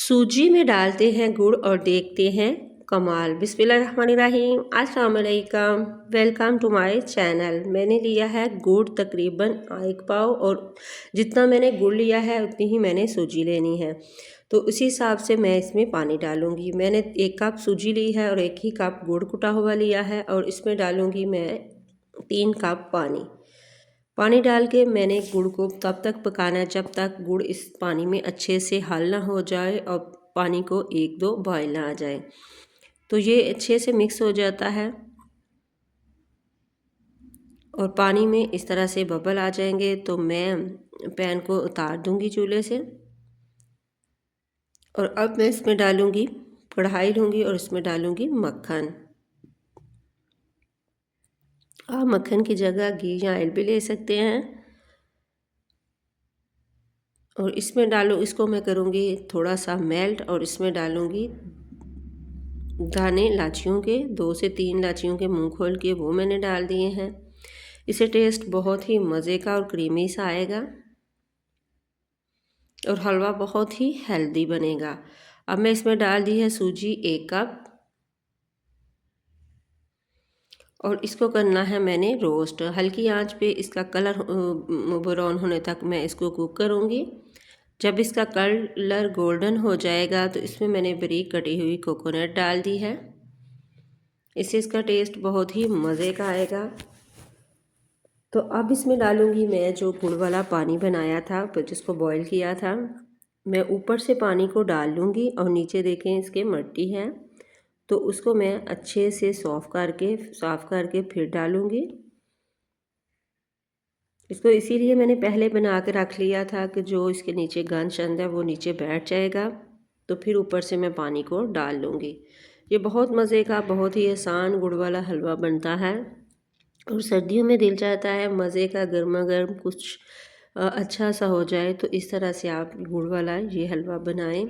सूजी में डालते हैं गुड़ और देखते हैं कमाल। बिस्मिल्लाहिर्रहमानिर्रहीम, अस्सलाम वालेकुम, वेलकम टू माय चैनल। मैंने लिया है गुड़ तकरीबन 1 पाव, और जितना मैंने गुड़ लिया है उतनी ही मैंने सूजी लेनी है। तो उसी हिसाब से मैं इसमें पानी डालूंगी। मैंने 1 कप सूजी ली है और 1 ही कप गुड़ कुटा हुआ लिया है, और इसमें डालूंगी मैं 3 कप पानी। पानी डाल के मैंने गुड़ को तब तक पकाना है जब तक गुड़ इस पानी में अच्छे से हल ना हो जाए और पानी को 1-2 बॉयल ना आ जाए। तो ये अच्छे से मिक्स हो जाता है और पानी में इस तरह से बबल आ जाएंगे तो मैं पैन को उतार दूंगी चूल्हे से। और अब मैं इसमें डालूंगी, कढ़ाई लूँगी और इसमें डालूंगी मक्खन। आप मक्खन की जगह घी या ऑयल भी ले सकते हैं। और इसमें इसको मैं करूँगी थोड़ा सा मेल्ट, और इसमें डालूँगी दाने इलाचियों के, 2 से 3 इलाचियों के मुंह खोल के वो मैंने डाल दिए हैं। इससे टेस्ट बहुत ही मज़े का और क्रीमी सा आएगा और हलवा बहुत ही हेल्दी बनेगा। अब मैं इसमें डाल दी है सूजी 1 कप, और इसको करना है मैंने रोस्ट। हल्की आंच पे इसका कलर ब्राउन होने तक मैं इसको कुक करूँगी। जब इसका कलर गोल्डन हो जाएगा तो इसमें मैंने बारीक कटी हुई कोकोनट डाल दी है। इससे इसका टेस्ट बहुत ही मज़े का आएगा। तो अब इसमें डालूँगी मैं जो गुड़ वाला पानी बनाया था, जिसको बॉईल किया था, मैं ऊपर से पानी को डाल लूँगी। और नीचे देखें इसके मट्टी है, तो उसको मैं अच्छे से साफ़ करके फिर डालूँगी। इसको इसीलिए मैंने पहले बना के रख लिया था कि जो इसके नीचे गंद शंद है वो नीचे बैठ जाएगा। तो फिर ऊपर से मैं पानी को डाल लूँगी। ये बहुत मज़े का, बहुत ही आसान गुड़ वाला हलवा बनता है, और सर्दियों में दिल चाहता है मज़े का गर्मा गर्म कुछ अच्छा सा हो जाए। तो इस तरह से आप गुड़ वाला ये हलवा बनाएं,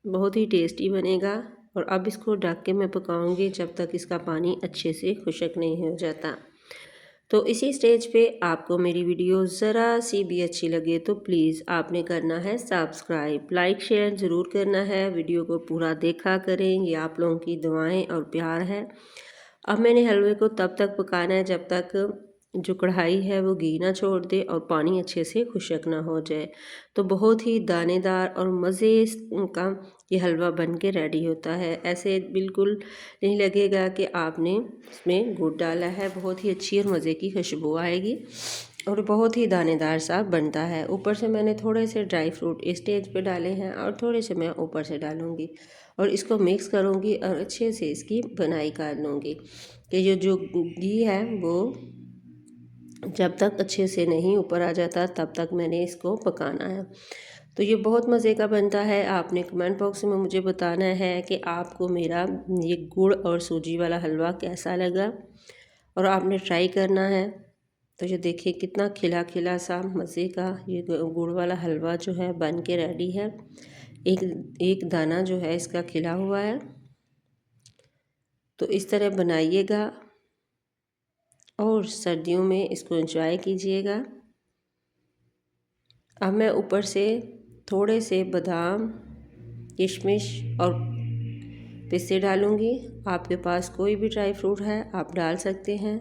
बहुत ही टेस्टी बनेगा। और अब इसको ढक के मैं पकाऊंगी जब तक इसका पानी अच्छे से खुश्क नहीं हो जाता। तो इसी स्टेज पे आपको मेरी वीडियो ज़रा सी भी अच्छी लगे तो प्लीज़ आपने करना है सब्सक्राइब, लाइक शेयर ज़रूर करना है। वीडियो को पूरा देखा करें, ये आप लोगों की दुआएं और प्यार है। अब मैंने हलवे को तब तक पकाना है जब तक जो कढ़ाई है वो घी ना छोड़ दे और पानी अच्छे से खुश्क ना हो जाए। तो बहुत ही दानेदार और मज़े का ये हलवा बन के रेडी होता है। ऐसे बिल्कुल नहीं लगेगा कि आपने इसमें गुड़ डाला है। बहुत ही अच्छी और मज़े की खुशबू आएगी और बहुत ही दानेदार सा बनता है। ऊपर से मैंने थोड़े से ड्राई फ्रूट इस स्टेज पे डाले हैं और थोड़े से मैं ऊपर से डालूँगी, और इसको मिक्स करूँगी और अच्छे से इसकी बनाई कर लूँगी कि ये जो घी है वो जब तक अच्छे से नहीं ऊपर आ जाता तब तक मैंने इसको पकाना है। तो ये बहुत मज़े का बनता है। आपने कमेंट बॉक्स में मुझे बताना है कि आपको मेरा ये गुड़ और सूजी वाला हलवा कैसा लगा, और आपने ट्राई करना है। तो ये देखिए कितना खिला खिला सा मज़े का ये गुड़ वाला हलवा जो है बन के रेडी है। एक दाना जो है इसका खिला हुआ है। तो इस तरह बनाइएगा और सर्दियों में इसको एंजॉय कीजिएगा। अब मैं ऊपर से थोड़े से बादाम, किशमिश और पिस्ते डालूँगी। आपके पास कोई भी ड्राई फ्रूट है आप डाल सकते हैं।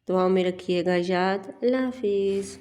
दुआ में रखिएगा याद। अल्लाह हाफिज़।